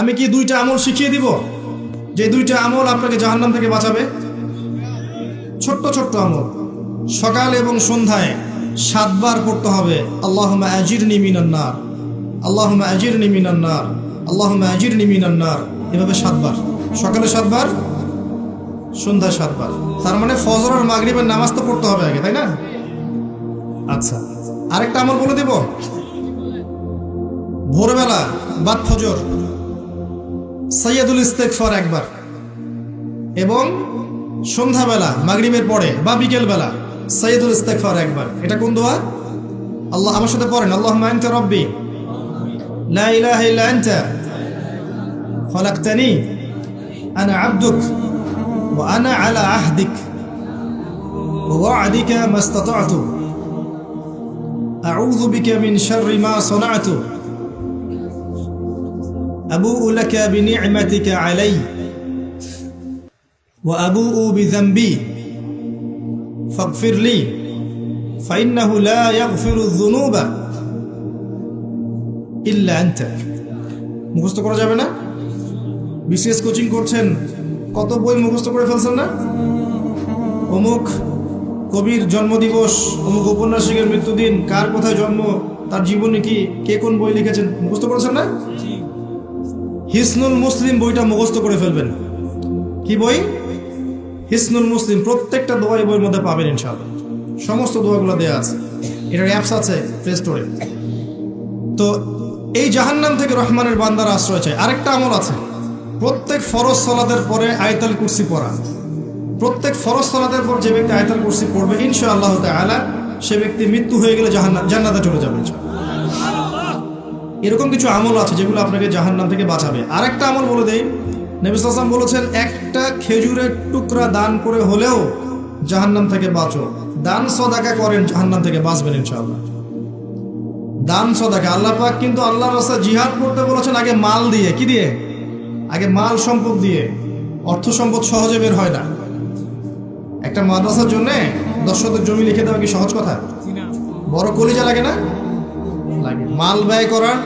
আমি কি দুইটা আমল শিখিয়ে দিব যে দুইটা আমল আপনাকে জাহান্নাম থেকে বাঁচাবে? ছোট্ট ছোট্ট আমল, সকাল এবং সন্ধ্যায় 7 বার পড়তে হবে আল্লাহুম্মা আজিরনি মিনান নার, আল্লাহুম্মা আজিরনি মিনান নার, আল্লাহুম্মা আজিরনি মিনান নার। এভাবে 7 বার, সকালে 7 বার, সন্ধ্যায় 7 বার। তার মানে ফজর আর মাগরিবের নামাজ তো পড়তে হবে আগে, তাই না? আচ্ছা, আরেকটা আমল বলে দেব। ভোরবেলা বাদ ফজর সাইয়্যিদুল ইস্তিগফার 1 বার, এবং সন্ধ্যাবেলা মাগরিবের পরে বা বিকেল বেলা সাইয়্যিদুল ইস্তিগফার 1 বার। এটা কোন দোয়া? আল্লাহ আমার সাথে পড়েন, আল্লাহুম্মা আনতা রাব্বি লা ইলাহা ইল্লা আনতা খলাকতানি আনা আবদুক ওয়া আনা আলা আহদিক ওয়া ওয়া'দিকা মাস্তাতা'তু আউযু বিকা মিন শাররি মা সানা'তু আবু'ু লাকা বিনি'মাতিকা আলাইয়া ওয়া আবু'ু বিযামবি ফাগফির লি ফাইন্নাহু লা ইয়াগফিরুয যুনুবা ইল্লা আনতা। মুখস্থ করা যাবে না? বিশেষ কোচিং করছেন, কত বই মুখস্থ করে ফেলছেন না? অমুক কবির জন্মদিবস, অমুক ঔপন্যাসিকের মৃত্যুদিন, কার কোথায় জন্ম, তার জীবনী কি, কে কোন বই লিখেছেন, মুখস্থ করেছেন না? হিসনুল মুসলিম বইটা মুখস্থ করে ফেলবেন। কি বই? হিসনুল মুসলিম। প্রত্যেকটা দোয়া এই বইয়ের মধ্যে পাবেন ইনশাআল্লাহ। সমস্ত দোয়াগুলো দেওয়া আছে, এটার অ্যাপস আছে প্লে স্টোরে। তো এই জাহান্নাম থেকে রহমানের বান্দার আশ্রয় চাই। আরেকটা আমল আছে, প্রত্যেক ফরজ সালাতের পরে আয়াতুল কুরসি পড়া। প্রত্যেক ফরজ সালাতের পর যে ব্যক্তি আয়াতুল কুরসি পড়বে ইনশাআল্লাহ তাআলা সে ব্যক্তি মৃত্যু হয়ে গেলে জান্নাতে চলে যাবে। এরকম কিছু আমল আছে যেগুলো আপনাকে জাহান্নাম থেকে বাঁচাবে। আরেকটা আমল বলে দেই, নবী সাল্লাল্লাহু আলাইহি ওয়াসাল্লাম বলেছেন, একটা খেজুরের টুকরা দান করে হলেও জাহান্নাম থেকে বাঁচো। দান সদাকা করেন, জাহান্নাম থেকে বাঁচবেন ইনশাআল্লাহ। দান সদাকা, আল্লাহ পাক কিন্তু আল্লাহর রাস্তায় জিহাদ করতে বলেছেন আগে মাল দিয়ে। কি দিয়ে? আগে মাল সম্পদ দিয়ে। অর্থ সম্পদ সহজে বের হয় না। একটা মাদ্রাসার জন্য 10 শতক জমি লিখে দেওয়া কি সহজ কথা? বড় কলিজা লাগে না? লাগে। মাল ব্যয় করার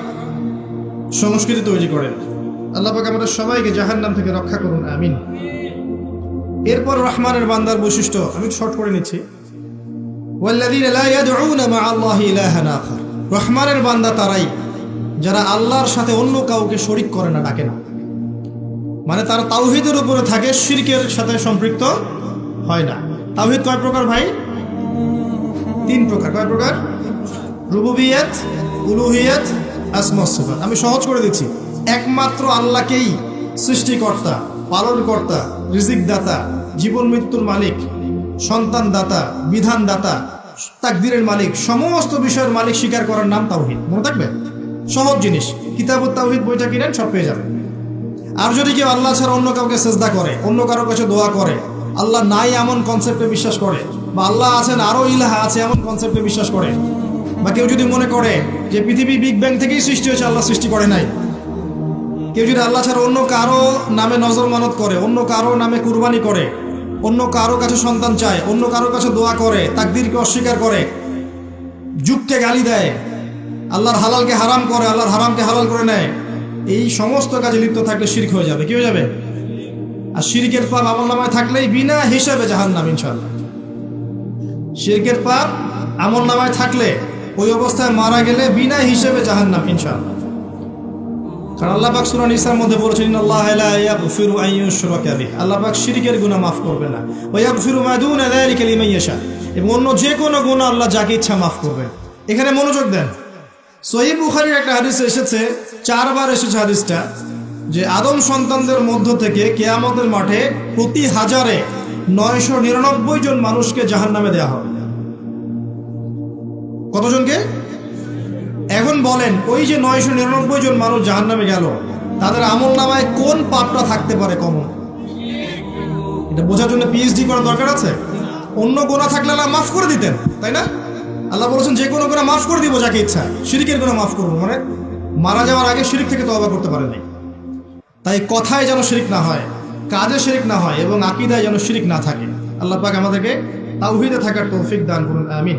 সংস্কৃতি তৈরি করেন। আল্লাহ পাক আমাদের সবাইকে জাহান্নাম থেকে রক্ষা করুন, আমিন। এরপর রহমানের বান্দার বৈশিষ্ট্য আমি শর্ট করে নিচ্ছি। ওয়াল্লাযীনা লা ইয়াদউনা মা আল্লাহি ইলাহান আখার। রহমানের বান্দা তারাই যারা আল্লাহর সাথে অন্য কাউকে শরীক করে না, ডাকে না। মানে তারা তাওহীদের উপরে থাকে, শিরকের সাথে সম্পৃক্ত হয় না। তাওহীদ কয় প্রকার ভাই? 3 প্রকার। কয় প্রকার? রুবুবিয়ত, উলুহিয়ত, আসমা ওয়াস সিফাত। আমি সহজ করে দিচ্ছি। একমাত্র আল্লাহকেই সৃষ্টিকর্তা, পালনকর্তা, রিজিক দাতা, জীবন মৃত্যুর মালিক, সন্তান দাতা, বিধান দাতা, তাকদীরের মালিক, সমস্ত বিষয়ের মালিক স্বীকার করার নাম তাওহীদ। মনে থাকবে? সহজ জিনিস। কিতাবুত তাওহীদ বইটা কিনেন, সব পেয়ে যাবেন। আর যদি কেউ আল্লাহ ছাড়া অন্য কাউকে সেজদা করে, অন্য কারো কাছে দোয়া করে, আল্লাহ নাই এমন কনসেপ্টে বিশ্বাস করে, বা আল্লাহ আছেন আরো ইলাহা আছে এমন কনসেপ্টে বিশ্বাস করে, বা কেউ যদি মনে করে যে পৃথিবী বিগ ব্যাং থেকেই সৃষ্টি হয়েছে, আল্লাহ সৃষ্টি করে নাই, কেউ যদি আল্লাহ ছাড়া অন্য কারো নামে নজর মানত করে, অন্য কারো নামে কুরবানি করে, অন্য কারো কাছে সন্তান চায়, অন্য কারো কাছে দোয়া করে, তাকদীরকে অস্বীকার করে, যুগকে গালি দেয়, আল্লাহর হালালকে হারাম করে, আল্লাহর হারামকে হালাল করে নেয়, এই সমস্ত কাজে লিপ্ত থাকলে শিরক হয়ে যাবে। কি হয়ে যাবে? আর শিরকের পাপ আমলনামায় থাকলেই বিনা হিসাবে জাহান্নাম ইনশাআল্লাহ। শিরকের পাপ আমলনামায় থাকলে ওই অবস্থায় মারা গেলে বিনা হিসাবে জাহান্নাম ইনশাআল্লাহ। কারণ আল্লাহ পাক সূরা নিসার মধ্যে বলেছেন, ইন্নাল্লাহা লা ইয়াগফিরু আন ইউশরাকা বিহি। আল্লাহ পাক শিরকের গুনাহ মাফ করবে না। ওয়া ইয়াগফিরু মা দুনা যালিকা লিমান ইয়াশা। এবং অন্য যে কোনো গুনাহ আল্লাহ যাকে ইচ্ছা মাফ করবে। এখানে মনোযোগ দেন। সহিহ বুখারীর একটা হাদিসে এসেছে, 4 বার এসেছে হাদিসটা, যে আদম সন্তানদের মধ্য থেকে কিয়ামতের মাঠে প্রতি হাজারে 999 জন মানুষকে জাহান্নামে দেওয়া হবে। কতজনকে? এখন বলেন, ওই যে 999 জন মানুষ জাহান্নামে গেল, তাদের আমলনামায় কোন পাপটা থাকতে পারে কমন? এটা বোঝার জন্য পিএইচডি করার দরকার আছে? অন্য গুনাহ থাকলে আল্লাহ মাফ করে দিতেন, তাই না? আল্লাহ বলেছেন যে কোনো গুনাহ মাফ করে দিব যাকে ইচ্ছা। শিরকের গুনাহ মাফ করব, মানে মারা যাওয়ার আগে শিরক থেকে তওবা করতে পারেনি। তাই কথায় যেন শিরক না হয়, কাজে শিরক না হয়, এবং আকীদায় যেন শিরক না থাকে। আল্লাহ পাক আমাদেরকে তাওহীদে থাকার তৌফিক দান করুন, আমিন।